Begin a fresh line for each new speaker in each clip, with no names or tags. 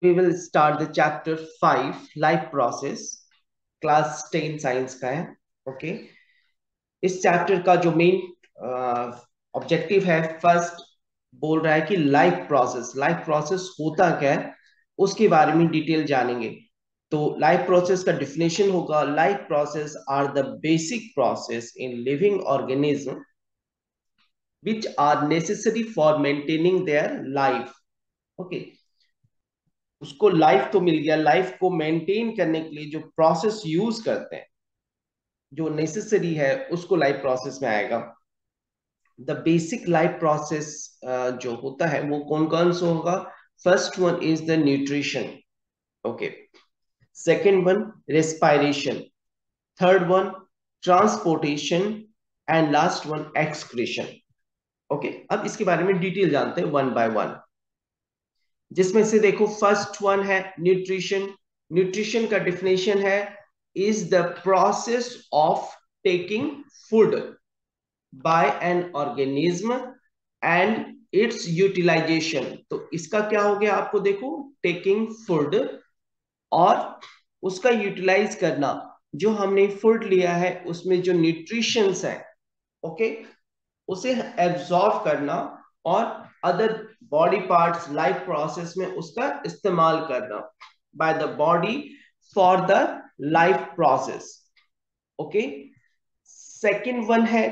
we will start the chapter 5 life process. Class 10 science का है. Okay, इस chapter का जो मेन ऑब्जेक्टिव है, फर्स्ट बोल रहा है कि लाइफ प्रोसेस होता क्या है उसके बारे में डिटेल जानेंगे. तो लाइफ प्रोसेस का डिफिनेशन होगा, life process are the basic process in living organism which are necessary for maintaining their life. Okay, उसको लाइफ तो मिल गया. लाइफ को मेंटेन करने के लिए जो प्रोसेस यूज करते हैं, जो नेसेसरी है, उसको लाइफ प्रोसेस में आएगा. द बेसिक लाइफ प्रोसेस जो होता है वो कौन कौन सा होगा? First one is the nutrition. Okay, second one respiration, third one transportation and last one excretion. Okay, अब इसके बारे में डिटेल जानते हैं वन बाय वन. जिसमें से देखो, फर्स्ट वन है न्यूट्रिशन. न्यूट्रिशन का डिफिनेशन है is the process of taking food by an organism and its utilization. तो इसका क्या हो गया आपको देखो, टेकिंग फूड और उसका यूटिलाइज करना. जो हमने फूड लिया है उसमें जो न्यूट्रिशंस है, ओके, उसे एब्जॉर्ब करना और other body parts life process में उसका इस्तेमाल करना by the body for the life process. Okay, second one है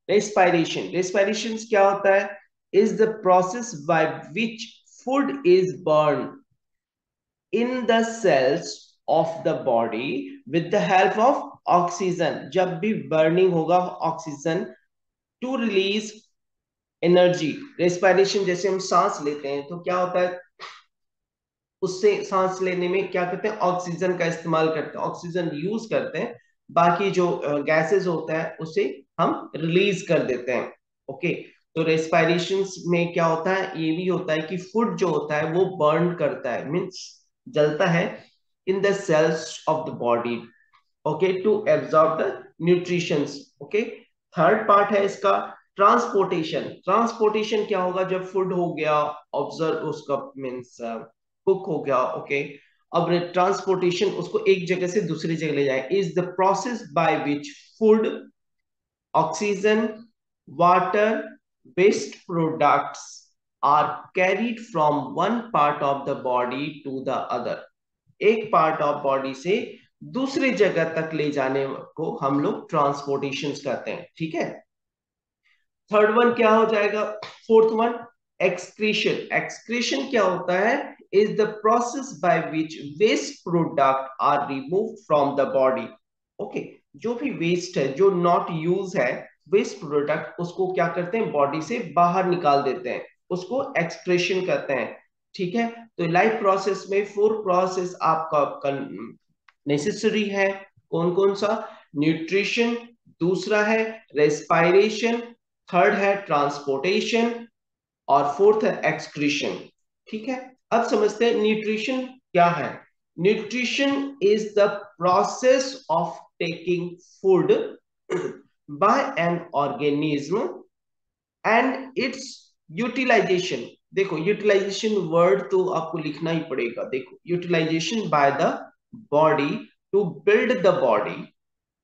रेस्पिरेशन. रेस्पिरेशन क्या होता है? Is the process by which food is burn in the cells of the body with the help of oxygen. जब भी burning होगा oxygen to release energy. Respiration जैसे हम सांस लेते हैं तो क्या होता है, उससे सांस लेने में क्या करते हैं, ऑक्सीजन का इस्तेमाल करते हैं, ऑक्सीजन यूज करते हैं. बाकी जो गैसेस होता है उसे हम रिलीज कर देते हैं. ओके, तो रेस्पिरेशन में क्या होता है, ये भी होता है कि फूड जो होता है वो बर्न करता है, मीन्स जलता है in the cells of the body, okay, to absorb the nutritions. Okay, third part है इसका ट्रांसपोर्टेशन. ट्रांसपोर्टेशन क्या होगा, जब फूड हो गया ऑब्जर्व उसका मीन्स कुक हो गया. ओके, अब ट्रांसपोर्टेशन उसको एक जगह से दूसरी जगह ले जाए. Is the process by which food, oxygen, water, waste products are carried from one part of the body to the other. एक पार्ट ऑफ बॉडी से दूसरी जगह तक ले जाने को हम लोग ट्रांसपोर्टेशन कहते हैं. ठीक है, थर्ड वन क्या हो जाएगा, फोर्थ वन एक्सक्रीशन. एक्सक्रीशन क्या होता है, is the process by which waste product are remove from the body. Okay, जो भी वेस्ट है, जो नॉट यूज है, वेस्ट प्रोडक्ट, उसको क्या करते हैं, बॉडी से बाहर निकाल देते हैं, उसको एक्सक्रीशन कहते हैं. ठीक है, तो लाइफ प्रोसेस में 4 प्रोसेस आपका नेसेसरी है. कौन कौन सा? न्यूट्रिशन, दूसरा है रेस्पिरेशन, थर्ड है ट्रांसपोर्टेशन और फोर्थ है एक्सक्रीशन. ठीक है, अब समझते हैं न्यूट्रिशन क्या है. Nutrition is the process of taking food by an organism and its utilization. देखो, यूटिलाइजेशन वर्ड तो आपको लिखना ही पड़ेगा. देखो, utilization by the body to build the body.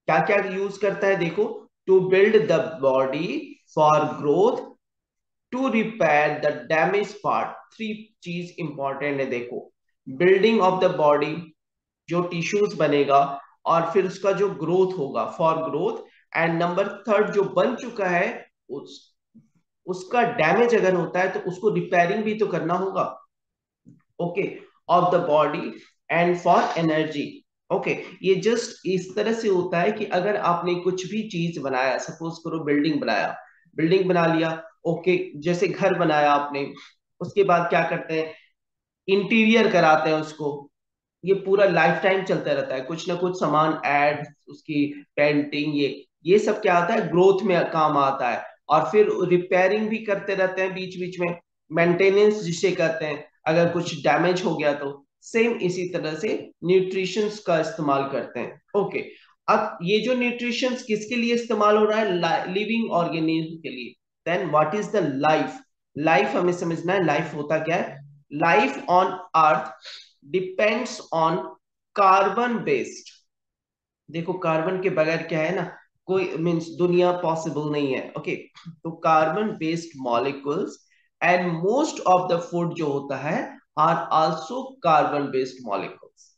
क्या क्या यूज करता है देखो, to build the body, for growth, to repair the damage part. 3 चीज इंपॉर्टेंट है. देखो, बिल्डिंग ऑफ द बॉडी, जो टिश्यूज बनेगा, और फिर उसका जो ग्रोथ होगा, for growth, and number third जो बन चुका है उसका डैमेज अगर होता है तो उसको रिपेयरिंग भी तो करना होगा. Okay, of the body and for energy. Okay, ये जस्ट इस तरह से होता है कि अगर आपने कुछ भी चीज बनाया, सपोज करो बिल्डिंग बना लिया. ओके, जैसे घर बनाया आपने, उसके बाद क्या करते हैं, इंटीरियर कराते हैं उसको. ये पूरा लाइफ टाइम चलता रहता है, कुछ ना कुछ सामान ऐड, उसकी पेंटिंग, ये सब क्या आता है, ग्रोथ में काम आता है. और फिर रिपेयरिंग भी करते रहते हैं बीच बीच में, मेंटेनेंस जिसे कहते हैं, अगर कुछ डैमेज हो गया तो. सेम इसी तरह से न्यूट्रिशंस का इस्तेमाल करते हैं. ओके, अब ये जो न्यूट्रिशंस किसके लिए इस्तेमाल हो रहा है, लिविंग ऑर्गेनिज्म के लिए. Then what is the life. Life हमें समझना है, लाइफ होता क्या है. Life on earth depends on carbon based. देखो कार्बन के बगैर क्या है ना, कोई मीन्स दुनिया पॉसिबल नहीं है। ओके, तो carbon based molecules and most of the food जो होता है are also carbon based molecules.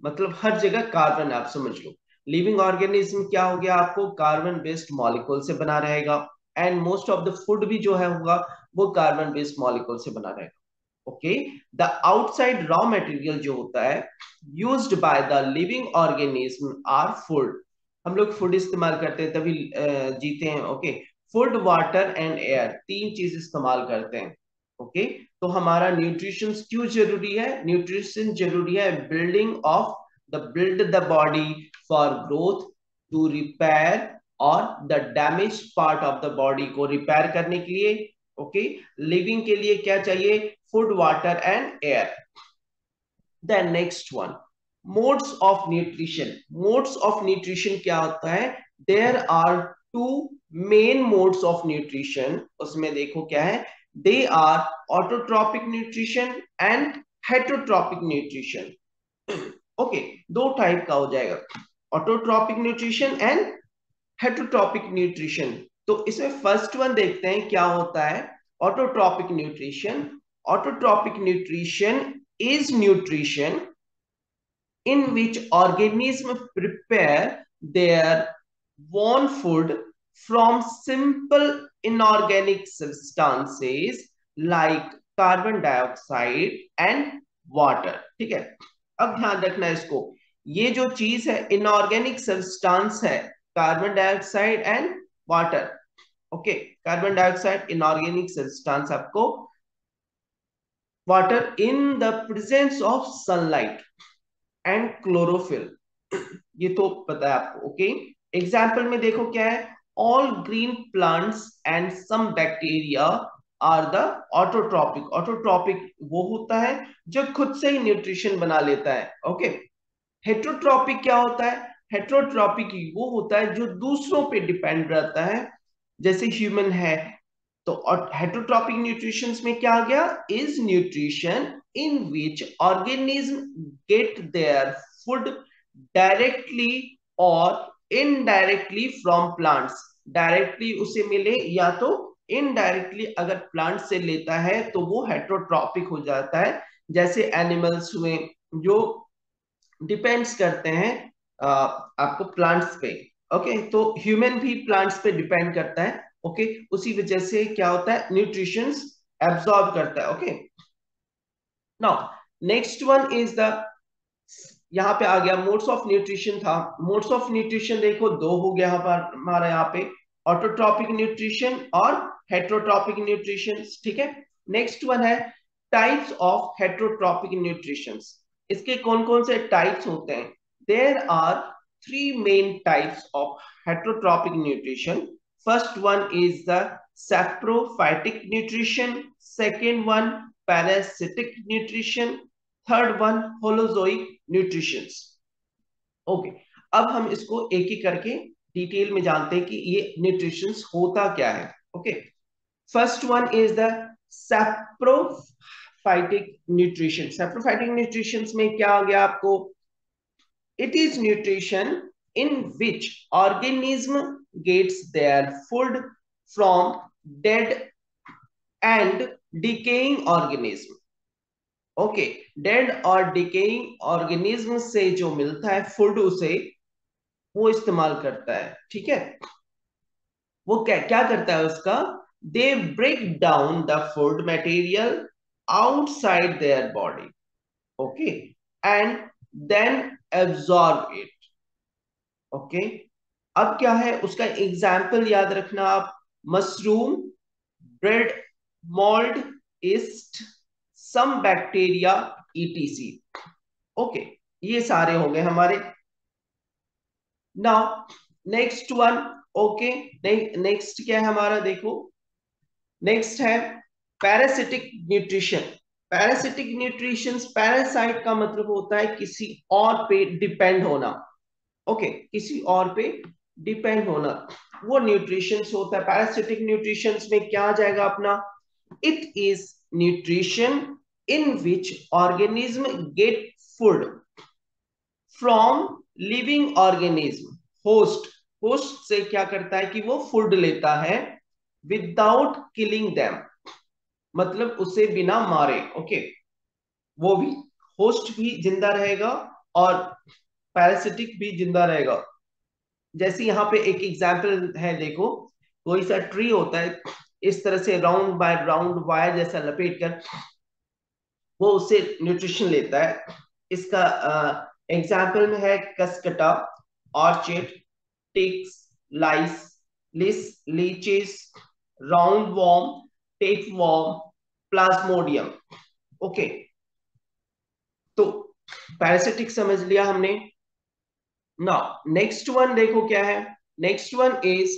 मतलब हर जगह कार्बन, आप समझ लो। लिविंग ऑर्गेनिज्म क्या हो गया, आपको कार्बन बेस्ड मॉलिक्यूल से बना रहेगा, and most of the food भी जो है होगा वो कार्बन बेस्ड मॉलिक्यूल से बना रहेगा। Okay, the outside raw material जो होता है used by the living organism are food. हम लोग फूड इस्तेमाल करते हैं तभी जीते हैं। Okay, food, water and air, तीन चीज इस्तेमाल करते हैं। ओके, तो हमारा न्यूट्रिशन क्यों जरूरी है? न्यूट्रिशन जरूरी है building of the build the body for growth, to repair और the damage part of the body को रिपेयर करने के लिए। ओके, लिविंग के लिए क्या चाहिए? Food, water and air. Then next one, modes of nutrition. Modes of nutrition क्या होता है? There are two main modes of nutrition. उसमें देखो क्या है, they are autotrophic nutrition and heterotrophic nutrition. Okay, दो टाइप का हो जाएगा, autotrophic nutrition and heterotrophic nutrition. तो इसमें फर्स्ट वन देखते हैं क्या होता है autotrophic nutrition. Autotrophic nutrition is nutrition in which organisms prepare their own food from simple inorganic substances like carbon dioxide and water। ठीक है, अब ध्यान रखना इसको, ये जो चीज है इनऑर्गेनिक सब्सटेंस है, carbon dioxide and water. Okay, carbon dioxide inorganic substance आपको, water in the presence of sunlight and chlorophyll, ये तो पता है आपको। ओके, एग्जाम्पल में देखो क्या है, all green plants and some bacteria are the autotrophic. Autotrophic वो होता है जो खुद से ही न्यूट्रिशन बना लेता है। ओके, हेट्रोट्रॉपिक क्या होता है? हेट्रोट्रॉपिक वो होता है जो दूसरों पे डिपेंड रहता है, जैसे ह्यूमन है। तो हेटरोट्रॉपिक न्यूट्रिशन में क्या आ गया? Is nutrition in which organism gate their food directly और इनडायरेक्टली फ्रॉम प्लांट्स। डायरेक्टली उसे मिले या तो इनडायरेक्टली अगर प्लांट से लेता है तो वो हेटरोट्रॉपिक हो जाता है। जैसे एनिमल्स हुए जो डिपेंड्स करते हैं आपको प्लांट्स पे। ओके, तो ह्यूमन भी प्लांट्स पे डिपेंड करता है। ओके, उसी वजह से क्या होता है, न्यूट्रिशंस एब्सॉर्ब करता है। Okay, now next one is the, यहाँ पे आ गया मोड्स ऑफ न्यूट्रिशन था। मोड्स ऑफ न्यूट्रिशन देखो दो हो गया हमारा यहाँ पे, ऑटोट्रॉपिक न्यूट्रिशन और हेट्रोट्रॉपिक न्यूट्रिशन। ठीक है, नेक्स्ट वन है टाइप्स ऑफ हेट्रोट्रॉपिक न्यूट्रिशन। इसके कौन कौन से टाइप्स होते हैं? There are three main types of heterotrophic nutrition. First one is the saprophytic nutrition, second one parasitic nutrition, third one holozoic nutritions. Okay, अब हम इसको एक एक करके डिटेल में जानते हैं कि ये न्यूट्रिशंस होता क्या है। Okay, first one is the saprophytic nutrition. Saprophytic nutrition में क्या आ गया आपको? It is nutrition in which organism gets their food from dead and decaying organism। Okay, dead और डिकेइंग ऑर्गेनिज्म से जो मिलता है फूड उसे वो इस्तेमाल करता है। ठीक है, वो क्या क्या करता है उसका? They break down the food material outside their body. Okay, and then absorb it. Okay, अब क्या है उसका एग्जाम्पल याद रखना आप, mushroom, bread, mould, yeast, some bacteria, etc. Okay, ये सारे हो गए हमारे। Now next one. Okay, next क्या है हमारा? देखो नेक्स्ट है parasitic nutrition. Parasitic nutrition, parasite का मतलब होता है किसी और पे डिपेंड होना। ओके, किसी और पे डिपेंड होना, वो न्यूट्रिशन होता है। पैरासिटिक न्यूट्रिशन में क्या आ जाएगा अपना? It is nutrition in which organism get food from living organism. Host से क्या करता है कि वो फूड लेता है विदाउट किलिंग देम, मतलब उसे बिना मारे। ओके, वो भी, होस्ट भी जिंदा रहेगा और पैरासिटिक भी जिंदा रहेगा। जैसे यहाँ पे एक एग्जाम्पल है, देखो कोई सा ट्री होता है, इस तरह से राउंड बाय राउंड वायर जैसा लपेट कर वो उससे न्यूट्रिशन लेता है। इसका एग्जाम्पल में है cuscuta, orchid, ticks, lice, lice, leeches, round worm, tape worm, plasmodium. Okay, तो पैरासिटिक समझ लिया हमने। नाउ नेक्स्ट वन देखो क्या है। Next one is,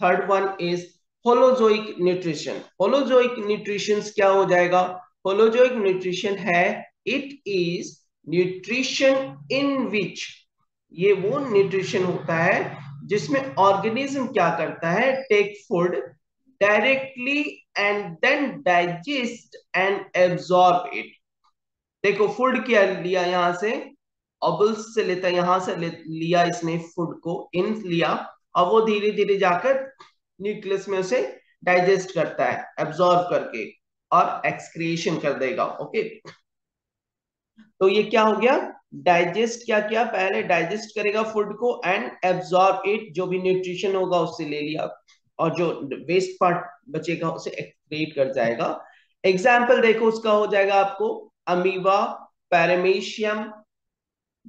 third one is holozoic nutrition. Holozoic nutrition क्या हो जाएगा? होलोजोइक न्यूट्रिशन है, it is nutrition in which, ये वो न्यूट्रिशन होता है जिसमें ऑर्गेनिज्म क्या करता है, take food directly and then digest and absorb it. देखो फूड क्या लिया यहां से, ऑबल्स से लेता है, यहां से लिया इसने फूड को, इन लिया, और वो धीरे धीरे जाकर न्यूक्लियस में उसे डाइजेस्ट करता है एब्सॉर्ब करके और एक्सक्रिएशन कर देगा। ओके, तो ये क्या हो गया, डाइजेस्ट क्या किया, पहले डाइजेस्ट करेगा फूड को एंड एब्सॉर्ब इट, जो भी न्यूट्रिशन होगा उससे ले लिया, और जो वेस्ट पार्ट बचेगा उसे एक्सक्रीट कर जाएगा। एग्जाम्पल देखो उसका हो जाएगा आपको, amoeba, paramecium,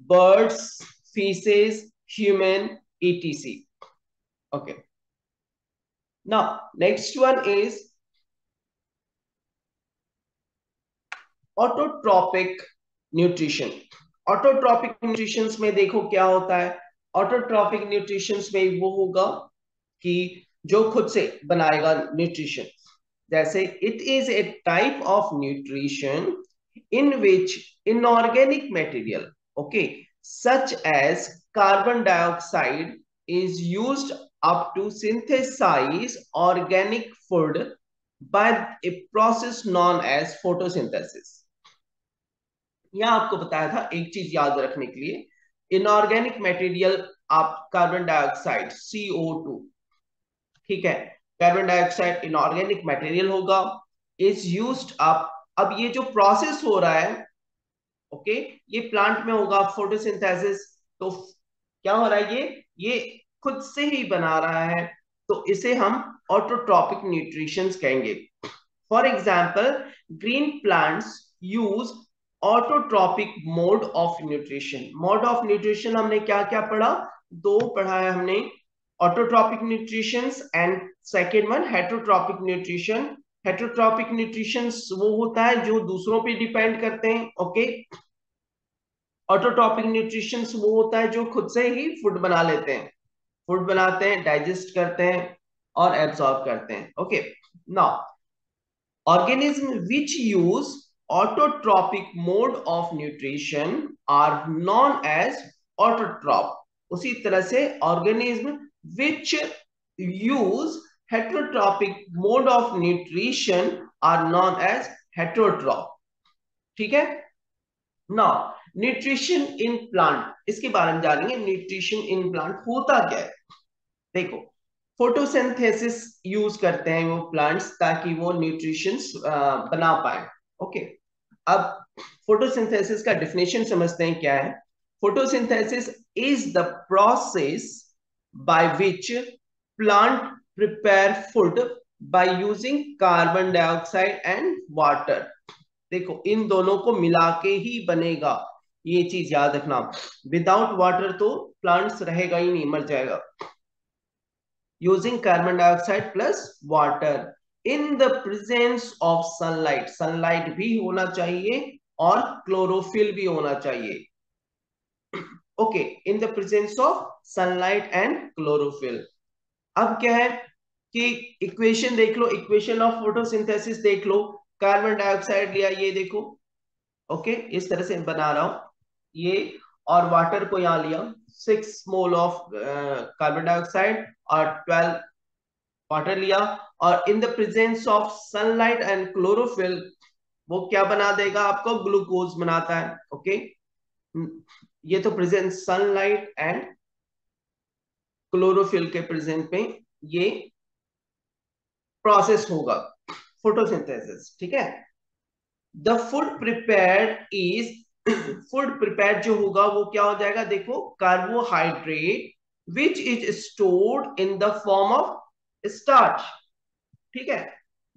birds, faeces, human, etc. Okay, now next one is autotrophic nutrition. Autotrophic nutrition में देखो क्या होता है, ऑटोट्रॉपिक न्यूट्रिशन में वो होगा कि जो खुद से बनाएगा न्यूट्रिशन। जैसे it is a type of nutrition in which inorganic material, okay, such as carbon dioxide is used up to synthesize organic food by a process known as photosynthesis। यहां आपको बताया था एक चीज याद रखने के लिए, इनऑर्गेनिक मटेरियल, आप कार्बन डाइऑक्साइड CO2, ठीक है, कार्बन डाइऑक्साइड इनऑर्गेनिक मटेरियल होगा, इज यूज्ड अप। अब ये जो प्रोसेस हो रहा है, ओके, ये प्लांट में होगा फोटोसिंथेसिस, तो क्या हो रहा है, ये खुद से ही बना रहा है, तो इसे हम ऑटोट्रॉपिक न्यूट्रिशंस कहेंगे। For example, green plants use autotrophic mode of nutrition. Mode of nutrition हमने क्या क्या पढ़ा, दो पढ़ा है हमने, autotrophic nutrition and second one heterotrophic nutrition. Heterotrophic nutrition वो होता है जो दूसरों पे डिपेंड करते हैं, ओके। ऑटोट्रॉपिक न्यूट्रिशन वो होता है जो खुद से ही फूड बना लेते हैं, फूड बनाते हैं, डाइजेस्ट करते हैं और एब्सॉर्ब करते हैं। Okay, now organism which use autotrophic mode of nutrition are known as autotroph। उसी तरह से organism which use heterotrophic mode of nutrition are known as heterotroph। ठीक है, नाउ न्यूट्रिशन इन प्लांट, इसके बारे में जानेंगे, न्यूट्रिशन इन प्लांट होता क्या है। देखो फोटोसिंथेसिस यूज करते हैं वो प्लांट्स ताकि वो न्यूट्रिशंस बना पाए। ओके, अब फोटोसिंथेसिस का डेफिनेशन समझते हैं क्या है। Photosynthesis is the process by which plant prepare food by using carbon dioxide and water. देखो इन दोनों को मिला के ही बनेगा, ये चीज याद रखना, विदाउट वाटर तो प्लांट्स रहेगा ही नहीं, मर जाएगा। using carbon dioxide plus water in the presence of sunlight, sunlight भी होना चाहिए और क्लोरोफिल भी होना चाहिए। Okay, in the presence of sunlight and chlorophyll. अब क्या है कि इक्वेशन देख लो, इक्वेशन ऑफ फोटोसिंथेसिस देख लो, कार्बन डाइऑक्साइड लिया, ये देखो, ओके, इस तरह से बना रहा हूं ये, और वाटर को यहां लिया, 6 मोल ऑफ कार्बन डाइऑक्साइड और 12 वाटर लिया, और in the presence of sunlight and chlorophyll वो क्या बना देगा आपको, ग्लूकोज बनाता है। ओके, ये तो प्रेजेंट सनलाइट एंड क्लोरोफिल के प्रेजेंट में ये प्रोसेस होगा, फोटोसिंथेसिस। ठीक है, the food prepared is food prepared जो होगा वो क्या हो जाएगा, देखो, carbohydrate which is stored in the form of starch. ठीक है,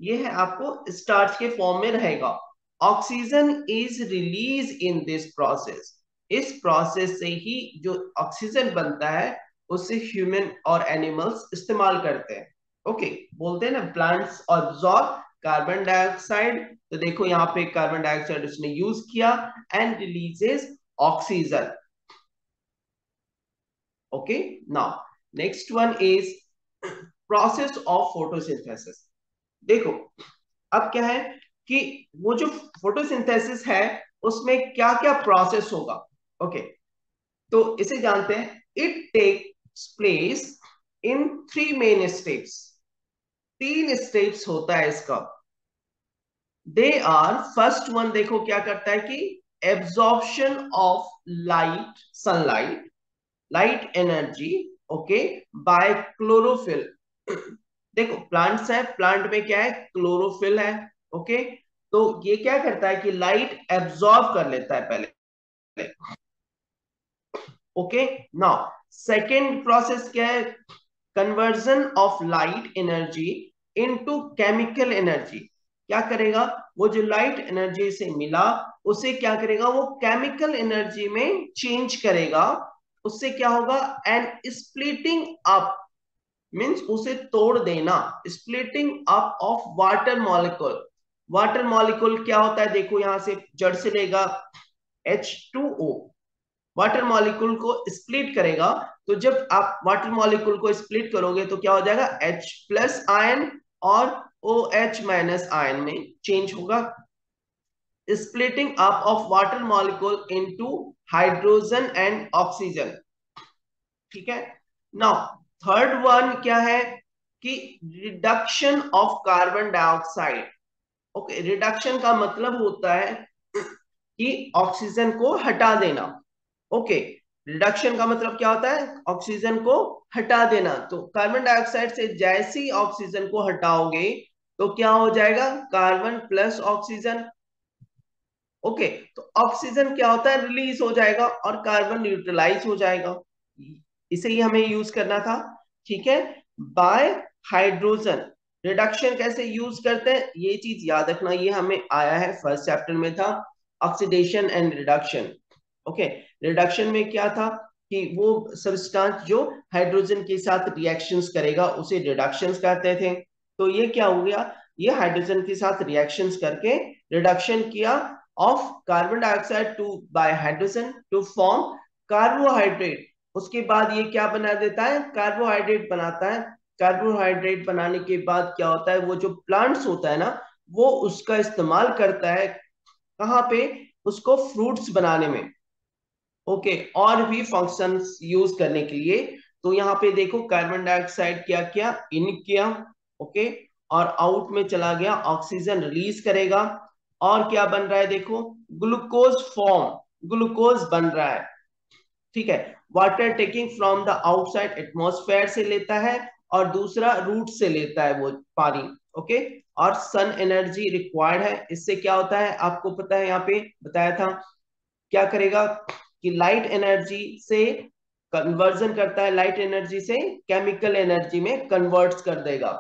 ये है आपको स्टार्च के फॉर्म में रहेगा। Oxygen is release in this process, इस प्रोसेस से ही जो ऑक्सीजन बनता है उससे ह्यूमन और एनिमल्स इस्तेमाल करते हैं। ओके, बोलते हैं ना प्लांट्स ऑब्जॉर्ब कार्बन डाइऑक्साइड, तो देखो यहाँ पे कार्बन डाइऑक्साइड उसने यूज किया and releases oxygen. Okay, now next one is process of photosynthesis. देखो अब क्या है कि वो जो फोटोसिंथेसिस है उसमें क्या क्या प्रोसेस होगा। ओके, तो इसे जानते हैं, it takes place in three main steps, तीन स्टेप्स होता है इसका। दे आर, फर्स्ट वन देखो क्या करता है कि absorption of light, sunlight, light energy, okay, bye chlorophyll. देखो प्लांट्स है, प्लांट में क्या है, क्लोरोफिल है। ओके, तो ये क्या करता है कि लाइट एब्जॉर्ब कर लेता है पहले। ओके, नाउ सेकेंड प्रोसेस क्या है, conversion of light energy into chemical energy. क्या करेगा, वो जो लाइट एनर्जी से मिला उसे क्या करेगा, वो केमिकल एनर्जी में चेंज करेगा। उससे क्या होगा, एंड स्प्लिटिंग अप मीन्स उसे तोड़ देना, splitting up of water molecule. Water molecule क्या होता है, देखो यहां से जड़ से लेगा H2O, वाटर मॉलिक्यूल को स्प्लिट करेगा। तो जब आप वाटर मॉलिक्यूल को स्प्लिट करोगे तो क्या हो जाएगा, H प्लस आयन और OH माइनस आयन में चेंज होगा। Splitting up of water molecule into hydrogen and oxygen. ठीक है, नाउ थर्ड वन क्या है कि reduction of carbon dioxide. Okay, reduction का मतलब होता है कि ऑक्सीजन को हटा देना। ओके, रिडक्शन का मतलब क्या होता है, ऑक्सीजन को हटा देना। तो कार्बन डाइऑक्साइड से जैसे ही ऑक्सीजन को हटाओगे तो क्या हो जाएगा, कार्बन प्लस ऑक्सीजन। ओके, तो ऑक्सीजन क्या होता है, रिलीज हो जाएगा और कार्बन न्यूट्रलाइज हो जाएगा। इसे ही हमें यूज करना था। ठीक है, बाय हाइड्रोजन रिडक्शन कैसे यूज करते हैं, ये चीज याद रखना, ये हमें आया है फर्स्ट चैप्टर में था, oxidation and reduction. Okay, reduction में क्या था कि वो सब्सटेंस जो हाइड्रोजन के साथ रिएक्शंस करेगा उसे रिडक्शंस कहते थे। तो ये क्या हो गया, ये हाइड्रोजन के साथ रिएक्शंस करके रिडक्शन किया of carbon dioxide to by hydrogen to form carbohydrate. उसके बाद ये क्या बना देता है, कार्बोहाइड्रेट बनाता है। कार्बोहाइड्रेट बनाने के बाद क्या होता है, वो जो प्लांट्स होता है ना वो उसका इस्तेमाल करता है कहाँ पे, उसको फ्रूट्स बनाने में। ओके, और भी फंक्शंस यूज करने के लिए। तो यहाँ पे देखो कार्बन डाइऑक्साइड क्या किया, इन किया। ओके, और आउट में चला गया, ऑक्सीजन रिलीज करेगा और क्या बन रहा है, देखो ग्लूकोज फॉर्म, ग्लूकोज बन रहा है। ठीक है, water taking from the outside atmosphere से लेता है और दूसरा रूट से लेता है वो पानी। ओके, और सन एनर्जी रिक्वायर्ड है, इससे क्या होता है आपको पता है, यहाँ पे बताया था क्या करेगा कि लाइट एनर्जी से कन्वर्जन करता है, लाइट एनर्जी से केमिकल एनर्जी में कन्वर्ट्स कर देगा।